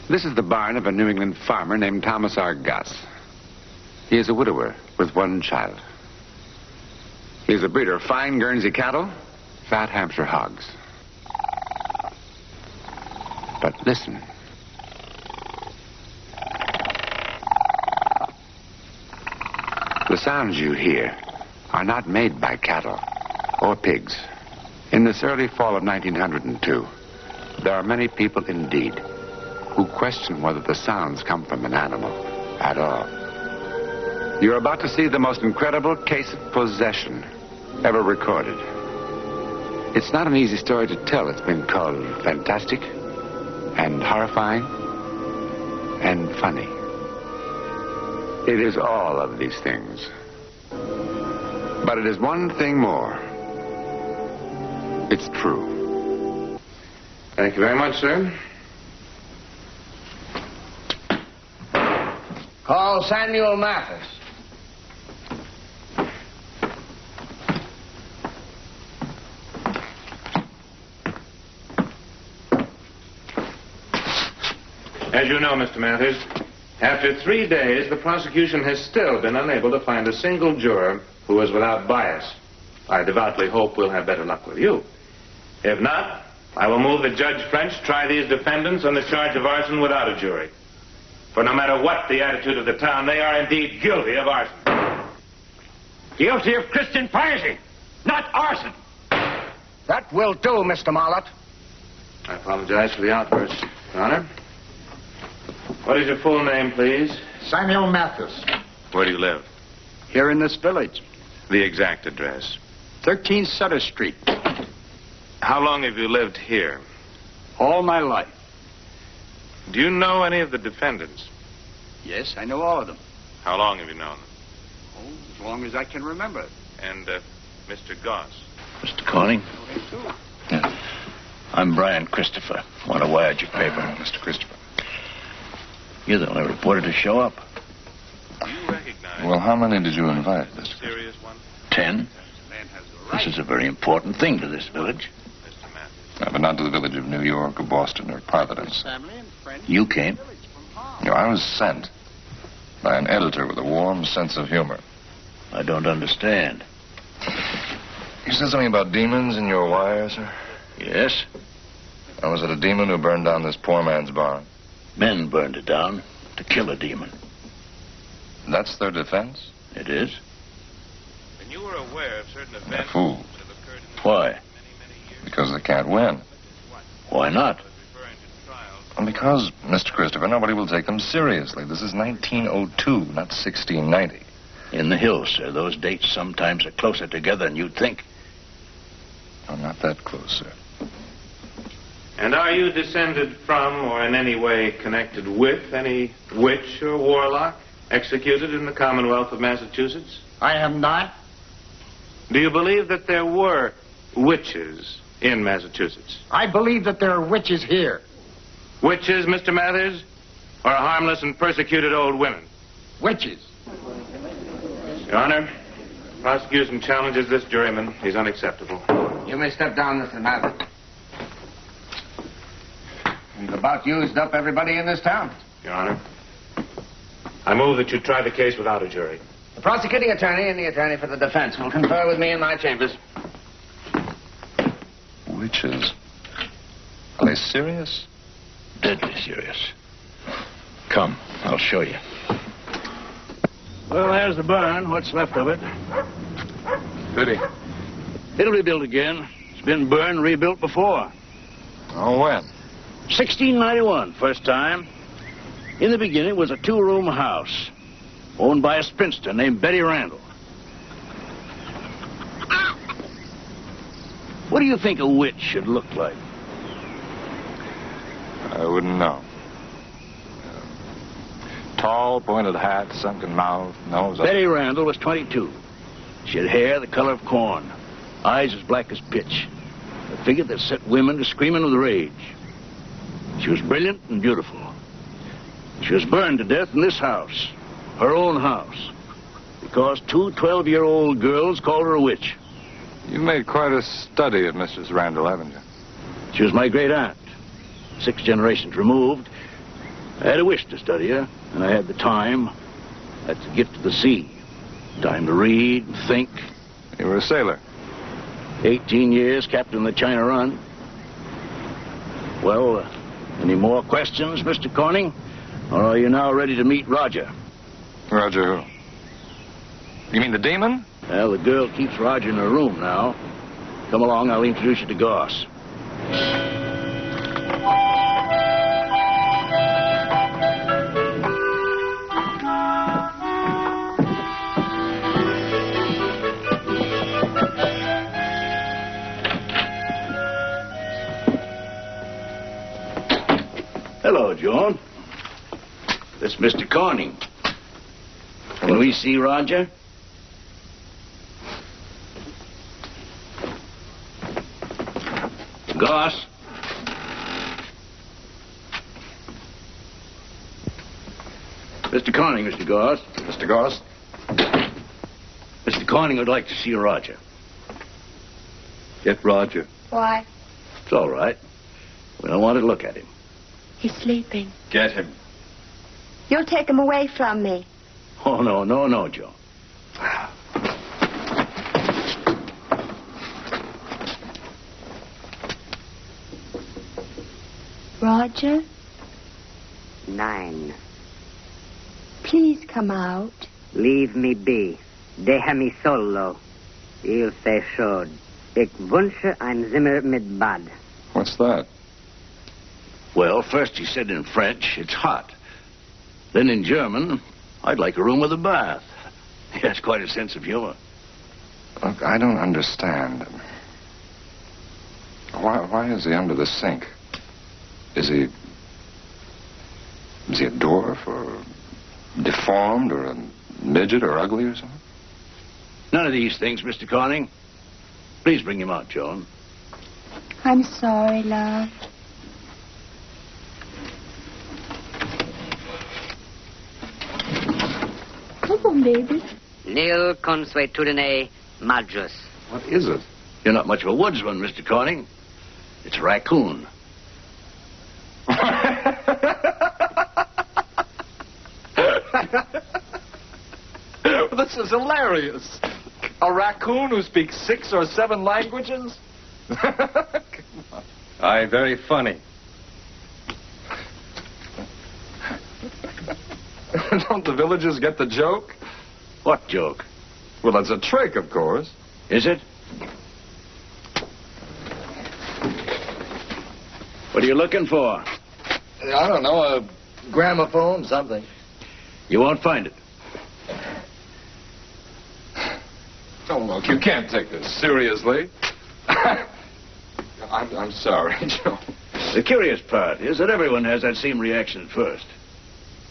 This is the barn of a New England farmer named Thomas R. Goss. He is a widower with one child. He is a breeder of fine Guernsey cattle, fat Hampshire hogs. But listen. The sounds you hear are not made by cattle or pigs. In this early fall of 1902, there are many people indeed who question whether the sounds come from an animal at all. You're about to see the most incredible case of possession ever recorded. It's not an easy story to tell. It's been called fantastic and horrifying and funny. It is all of these things. But it is one thing more. It's true. Thank you very much, sir. Call Samuel Mathis. As you know, Mr. Mathers, after 3 days, the prosecution has still been unable to find a single juror who is without bias. I devoutly hope we'll have better luck with you. If not, I will move that Judge French try these defendants on the charge of arson without a jury. For no matter what the attitude of the town, they are indeed guilty of arson. Guilty of Christian piety, not arson. That will do, Mr. Marlott. I apologize for the outburst, Your Honor. What is your full name, please? Samuel Mathis. Where do you live? Here in this village. The exact address. 13 Sutter Street. How long have you lived here? All my life. Do you know any of the defendants? Yes, I know all of them. How long have you known them? Oh, as long as I can remember. And, Mr. Goss? Mr. Corning? Yeah. I'm Brian Christopher. Want to wire your paper. Mr. Christopher. You're the only reporter to show up. Do you recognize... Well, how many did you invite, Mr. Serious one? 10. This is a very important thing to this village. Mr. Mathis. No, but not to the village of New York or Boston or Providence. You came. You know, I was sent by an editor with a warm sense of humor. I don't understand. You said something about demons in your wire, sir? Yes? Or was it a demon who burned down this poor man's barn? Men burned it down to kill a demon. That's their defense? It is. And you were aware of certain They're events fools. that have occurred in the Why? many years. Because they can't win. Why not? Referring to trials. And because, Mr. Christopher, nobody will take them seriously. This is 1902, not 1690. In the hills, sir. Those dates sometimes are closer together than you'd think. I'm not that close, sir. And are you descended from or in any way connected with any witch or warlock executed in the Commonwealth of Massachusetts? I am not. Do you believe that there were witches in Massachusetts? I believe that there are witches here. Witches, Mr. Mathers? Or harmless and persecuted old women? Witches. Your Honor, prosecution challenges this juryman. He's unacceptable. You may step down, Mr. Mathis. We've about used up everybody in this town. Your Honor, I move that you try the case without a jury. The prosecuting attorney and the attorney for the defense will confer with me in my chambers. Witches? Are they serious? Deadly serious. Come, I'll show you. Well, there's the barn. What's left of it? Goody. It'll be built again. It's been burned and rebuilt before. Oh, when? 1691, first time. In the beginning, it was a 2-room house owned by a spinster named Betty Randall. What do you think a witch should look like? I wouldn't know. Tall, pointed hat, sunken mouth, nose up. Betty Randall was 22. She had hair the color of corn, eyes as black as pitch, a figure that set women to screaming with rage. She was brilliant and beautiful. She was burned to death in this house, her own house, because 2 12-year-old girls called her a witch. You've made quite a study of Mrs. Randall, haven't you? She was my great aunt, 6 generations removed, I had a wish to study her, and I had the time. That's the gift of the sea. Time to read and think. You were a sailor. 18 years, captain of the China Run. Well, any more questions, Mr. Corning? Or are you now ready to meet Roger? Roger who? You mean the demon? Well, the girl keeps Roger in her room now. Come along, I'll introduce you to Goss. Hello, Joan. This is Mr. Corning. Can we see Roger? Goss. Mr. Corning, Mr. Goss. Mr. Goss? Mr. Corning would like to see Roger. Get Roger. Why? It's all right. We don't want to look at him. He's sleeping. Get him. You'll take him away from me. Oh, no, Joe. Roger, 9. please come out. Leave me be. Deja mi solo. Il se schod. Ich wünsche ein Zimmer mit Bad. What's that? Well, first he said in French, it's hot. Then in German, I'd like a room with a bath. He has quite a sense of humor. Look, I don't understand. Why is he under the sink? Is he a dwarf or deformed or a midget or ugly or something? None of these things, Mr. Corning. Please bring him out, Joan. I'm sorry, love. Come on, baby. Nil consuetudine majus. What is it? You're not much of a woodsman, Mr. Corning. It's a raccoon. This is hilarious. A raccoon who speaks 6 or 7 languages? Come on. Aye, very funny. Don't the villagers get the joke? What joke? Well, it's a trick, of course. Is it? What are you looking for? I don't know, a gramophone, something. You won't find it. Oh, look, you can't take this seriously. I'm sorry, Joe. The curious part is that everyone has that same reaction at first.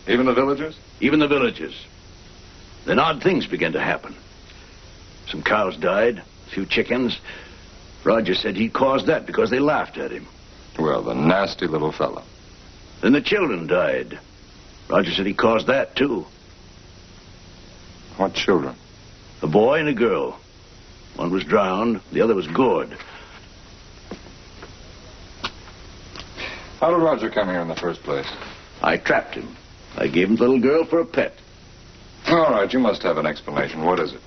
Even the villagers? Even the villagers. Then odd things began to happen. Some cows died, a few chickens. Roger said he caused that because they laughed at him. Well, the nasty little fellow. Then the children died. Roger said he caused that, too. What children? A boy and a girl. One was drowned, the other was gored. How did Roger come here in the first place? I trapped him. I gave him the little girl for a pet. All right, you must have an explanation. What is it?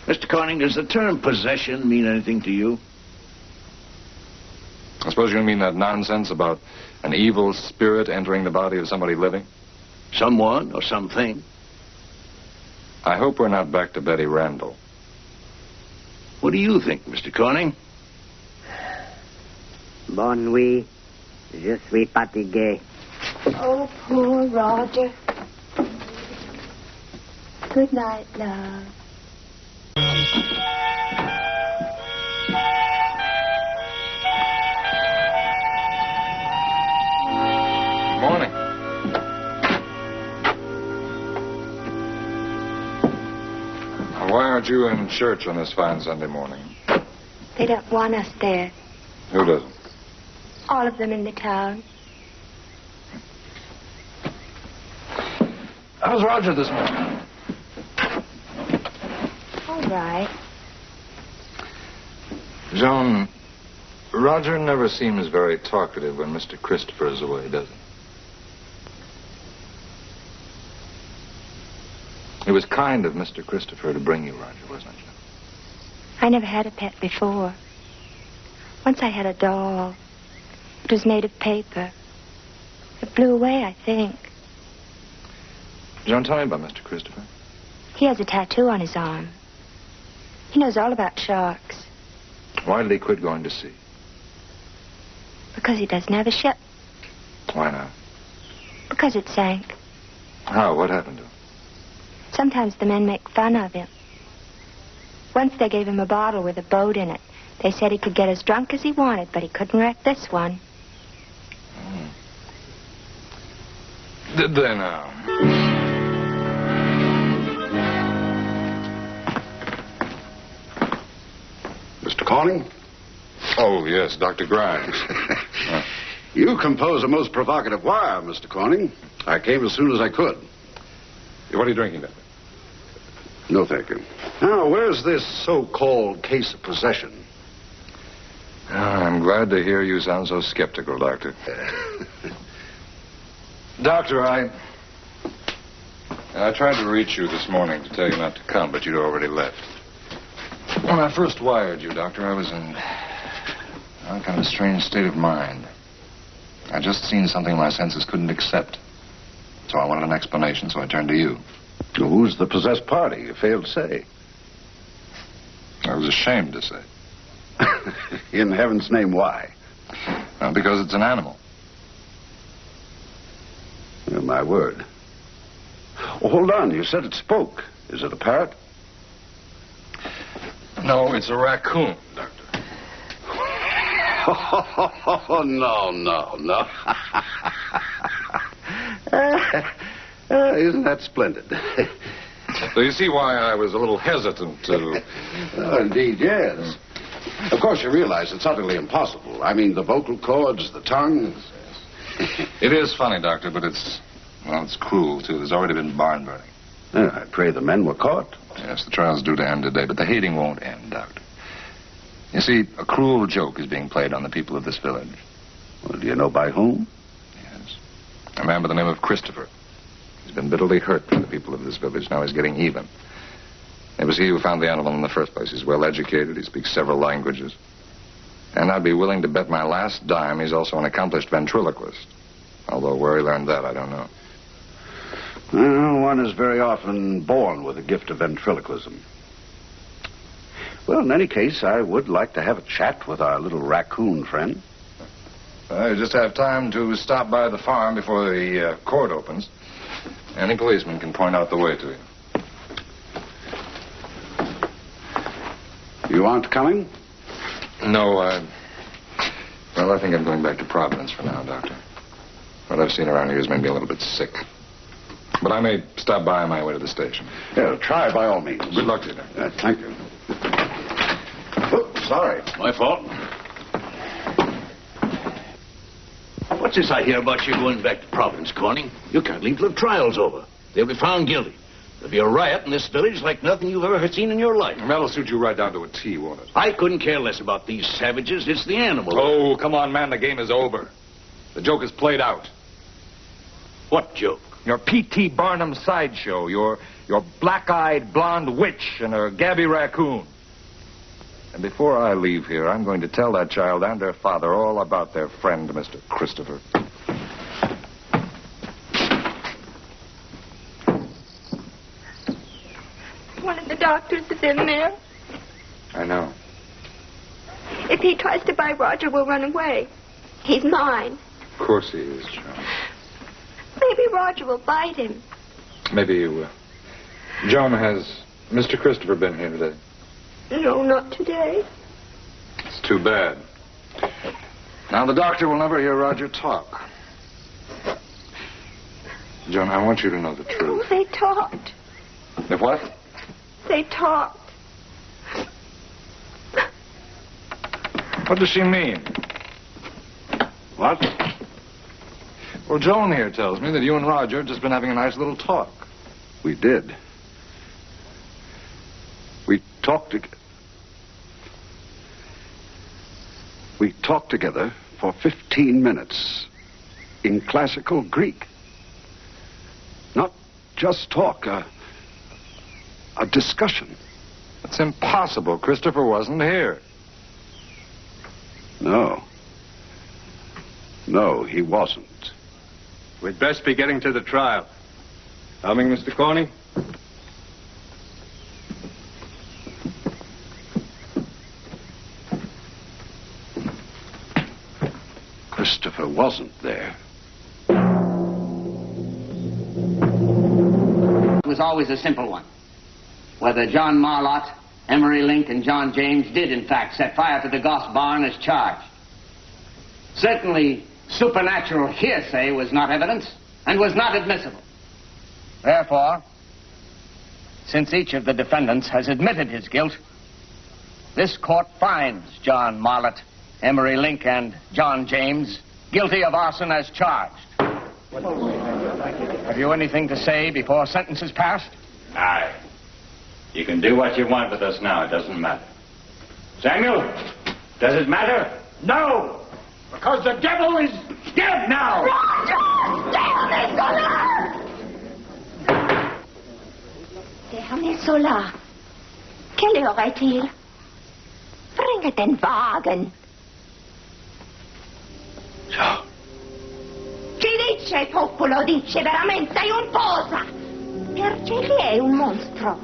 Mr. Corning, does the term possession mean anything to you? I suppose you mean that nonsense about an evil spirit entering the body of somebody living? Someone or something? I hope we're not back to Betty Randall. What do you think, Mr. Corning? Bon nuit. Je suis fatigué. Oh, poor Roger. Good night, love. Morning. Why aren't you in church on this fine Sunday morning? They don't want us there. Who doesn't? All of them in the town. How's Roger this morning? All right. Joan, Roger never seems very talkative when Mr. Christopher is away, does he? It was kind of Mr. Christopher to bring you, Roger, wasn't it? I never had a pet before. Once I had a doll. It was made of paper. It blew away, I think. John, tell me about Mr. Christopher. He has a tattoo on his arm. He knows all about sharks. Why did he quit going to sea? Because he doesn't have a ship. Why not? Because it sank. How? What happened to him? Sometimes the men make fun of him. Once they gave him a bottle with a boat in it. They said he could get as drunk as he wanted, but he couldn't wreck this one. Did they now? Mr. Corning? Oh, yes, Dr. Grimes. You compose a most provocative wire, Mr. Corning. I came as soon as I could. What are you drinking, Doctor? No, thank you. Now, where's this so-called case of possession? I'm glad to hear you sound so skeptical, Doctor. Doctor, I tried to reach you this morning to tell you not to come, but you'd already left. When I first wired you, Doctor, I was in a kind of a strange state of mind. I'd just seen something my senses couldn't accept. So I wanted an explanation, so I turned to you. Who's the possessed party? You failed to say. I was ashamed to say. In heaven's name, why? Well, because it's an animal. My word. Oh, hold on. You said it spoke. Is it a parrot? No, it's a raccoon, Doctor. Oh, no. Isn't that splendid? So you see why I was a little hesitant to... Oh, indeed, yes. Of course, you realize it's utterly impossible. I mean, the vocal cords, the tongue... It is funny, Doctor, but it's cruel, too. There's already been barn burning. I pray the men were caught. Yes, the trial's due to end today, but the hating won't end, Doctor. You see, a cruel joke is being played on the people of this village. Well, do you know by whom? Yes. A man by the name of Christopher. He's been bitterly hurt by the people of this village. Now he's getting even. It was he who found the animal in the first place. He's well educated. He speaks several languages. And I'd be willing to bet my last dime he's also an accomplished ventriloquist. Although where he learned that, I don't know. Well, one is very often born with a gift of ventriloquism. Well, in any case, I would like to have a chat with our little raccoon friend. I just have time to stop by the farm before the court opens. Any policeman can point out the way to you. You aren't coming? No, well, I think I'm going back to Providence for now, Doctor. What I've seen around here has made me a little bit sick. But I may stop by on my way to the station. Yeah, try by all means. Good luck to you, Doctor. Thank you. Oh, sorry. My fault. What's this I hear about you going back to Providence, Corning? You can't leave till the trial's over. They'll be found guilty. There'll be a riot in this village like nothing you've ever seen in your life. That'll suit you right down to a T, won't it? I couldn't care less about these savages. It's the animal. Oh, come on, man. The game is over. The joke is played out. What joke? Your P.T. Barnum sideshow. Your black-eyed blonde witch and her Gabby raccoon. And before I leave here, I'm going to tell that child and their father all about their friend, Mr. Christopher. One of the doctors is in there. I know. If he tries to buy Roger, we'll run away. He's mine. Of course he is, Joan. Maybe Roger will bite him. Maybe you will. Joan, has Mr. Christopher been here today? No, not today. It's too bad. Now the doctor will never hear Roger talk. Joan, I want you to know the truth. Oh, they talked. If what? They talked. What does she mean? What? Well, Joan here tells me that you and Roger have just been having a nice little talk. We did. We talked together for 15 minutes in classical Greek. Not just talk, a discussion. It's impossible. Christopher wasn't here. No. No, he wasn't. We'd best be getting to the trial. Coming, Mr. Corning? Christopher wasn't there. It was always a simple one. Whether John Marlott, Emery Link, and John James did, in fact, set fire to the Goss barn as charged. Certainly, supernatural hearsay was not evidence and was not admissible. Therefore, since each of the defendants has admitted his guilt, this court finds John Marlott, Emery Link, and John James guilty of arson as charged. Have you anything to say before sentence is passed? Aye. You can do what you want with us now. It doesn't matter. Samuel, does it matter? No! Because the devil is dead now! Déjame sola. Quelle heure est-il? Bringe den Wagen. So. Ci dice, popolo, dice, veramente è un posa. Perché è un mostro.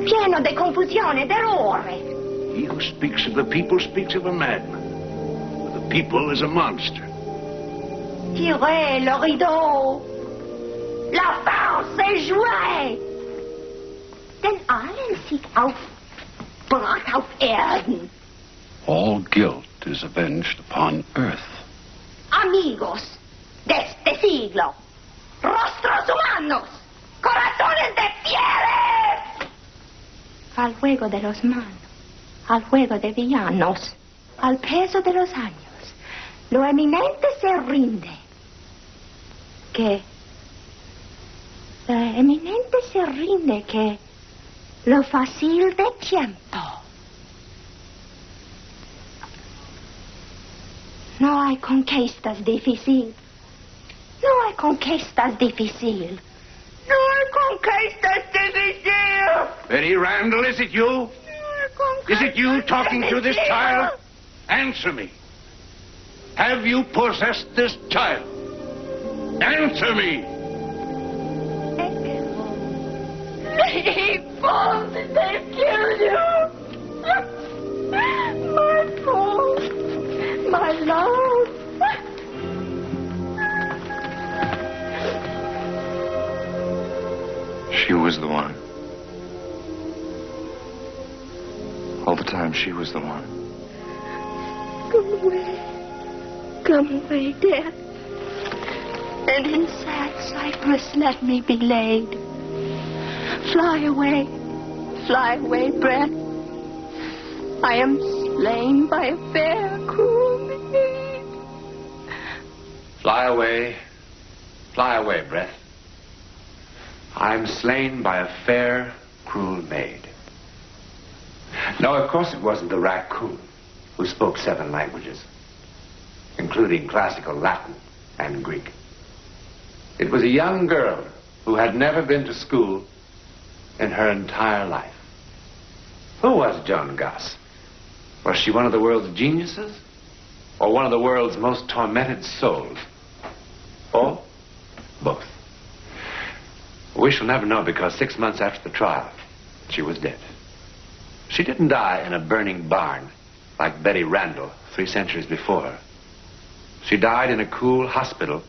Pieno di confusione e d'errore. He who speaks of the people speaks of a madman. The people is a monster. Tirez le rideau. La farce est jouée. Denn allen sich aufbracht auf Erden. All guilt is avenged upon earth. Amigos de este siglo. Rostros humanos. Corazones de fieles. Al juego de los manos. Al juego de villanos. Al peso de los años. Lo eminente se rinde. Que lo eminente se rinde que lo fácil de tiempo. No hay conquistas difíciles. No hay conquistas difíciles. No hay conquistas difíciles. Betty Randall, is it you? Is it you talking to this child? Answer me. Have you possessed this child? Answer me. He falls and they killed you. My fault. My love. She was the one. All the time, she was the one. Come away. Come away, death. And in sad cypress let me be laid. Fly away. Fly away, breath. I am slain by a fair, cruel maid. Fly away, breath. I'm slain by a fair, cruel maid. No, of course it wasn't the raccoon who spoke 7 languages, including classical Latin and Greek. It was a young girl who had never been to school in her entire life. Who was Joan Goss? Was she one of the world's geniuses? Or one of the world's most tormented souls? Or both? We shall never know, because 6 months after the trial, she was dead. She didn't die in a burning barn like Betty Randall 3 centuries before her. She died in a cool hospital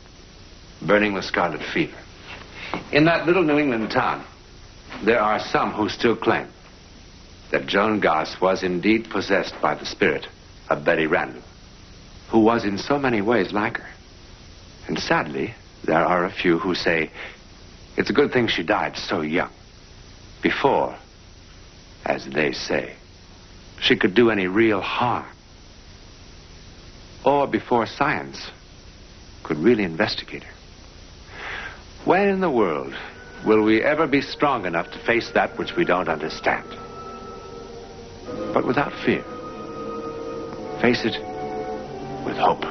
burning with scarlet fever. In that little New England town, there are some who still claim that Joan Goss was indeed possessed by the spirit of Betty Randall, who was in so many ways like her. And sadly, there are a few who say it's a good thing she died so young, before, as they say, she could do any real harm, or before science could really investigate her. When in the world will we ever be strong enough to face that which we don't understand? But without fear. Face it with hope.